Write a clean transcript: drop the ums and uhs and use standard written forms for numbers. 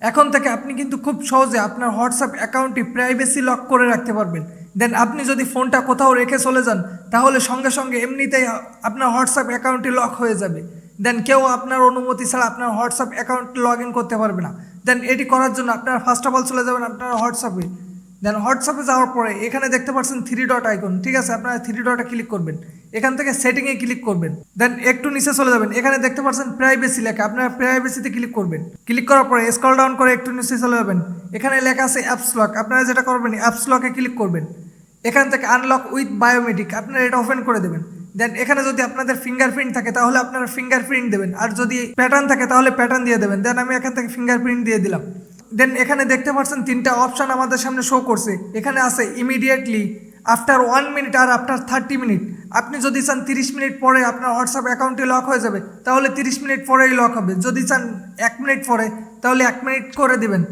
এখন থেকে আপনি কিন্তু খুব সহজে আপনার হোয়াটসঅ্যাপ অ্যাকাউন্টটি প্রাইভেসি লক করে রাখতে পারবেন। দেন আপনি যদি ফোনটা কোথাও রেখে চলে যান তাহলে সঙ্গে সঙ্গে এমনিতেই আপনার হোয়াটসঅ্যাপ অ্যাকাউন্টটি লক হয়ে যাবে। দেন কেউ আপনার অনুমতি ছাড়া আপনার হোয়াটসঅ্যাপ অ্যাকাউন্ট লগ ইন করতে পারবে না। দেন এটি করার জন্য আপনারা ফার্স্ট অফ অল চলে যাবেন আপনার হোয়াটসঅ্যাপে। দেন হোয়াটসঅ্যাপে যাওয়ার পরে এখানে দেখতে পাচ্ছেন থ্রি ডট আইকন, ঠিক আছে, আপনারা থ্রি ডটে ক্লিক করবেন। এখান থেকে সেটিংয়ে ক্লিক করবেন। দেন একটু নিচে চলে যাবেন, এখানে দেখতে পাচ্ছেন প্রাইভেসি লেখা, আপনারা প্রাইভেসিতে ক্লিক করবেন। ক্লিক করার পরে স্ক্রল ডাউন করে একটু নিচে চলে যাবেন, এখানে লেখা আছে অ্যাপস লক। আপনারা যেটা করবেন অ্যাপস লকে ক্লিক করবেন। এখান থেকে আনলক উইথ বায়োমেট্রিক আপনারা এটা ওপেন করে দেবেন। দেন এখানে যদি আপনাদের ফিঙ্গারপ্রিন্ট থাকে তাহলে আপনারা ফিঙ্গারপ্রিন্ট দেবেন, আর যদি প্যাটার্ন থাকে তাহলে প্যাটার্ন দিয়ে দেবেন। দেন আমি এখান থেকে ফিঙ্গারপ্রিন্ট দিয়ে দিলাম। দেন এখানে দেখতে পাচ্ছেন তিনটা অপশান আমাদের সামনে শো করছে। এখানে আছে ইমিডিয়েটলি, আফটার 1 মিনিট আর আফটার 30 মিনিট। আপনি যদি চান 30 মিনিট পরে আপনার হোয়াটসঅ্যাপ অ্যাকাউন্টটি লক হয়ে যাবে তাহলে 30 মিনিট পরেই লক হবে। যদি চান 1 মিনিট পরে তাহলে 1 মিনিট করে দিবেন।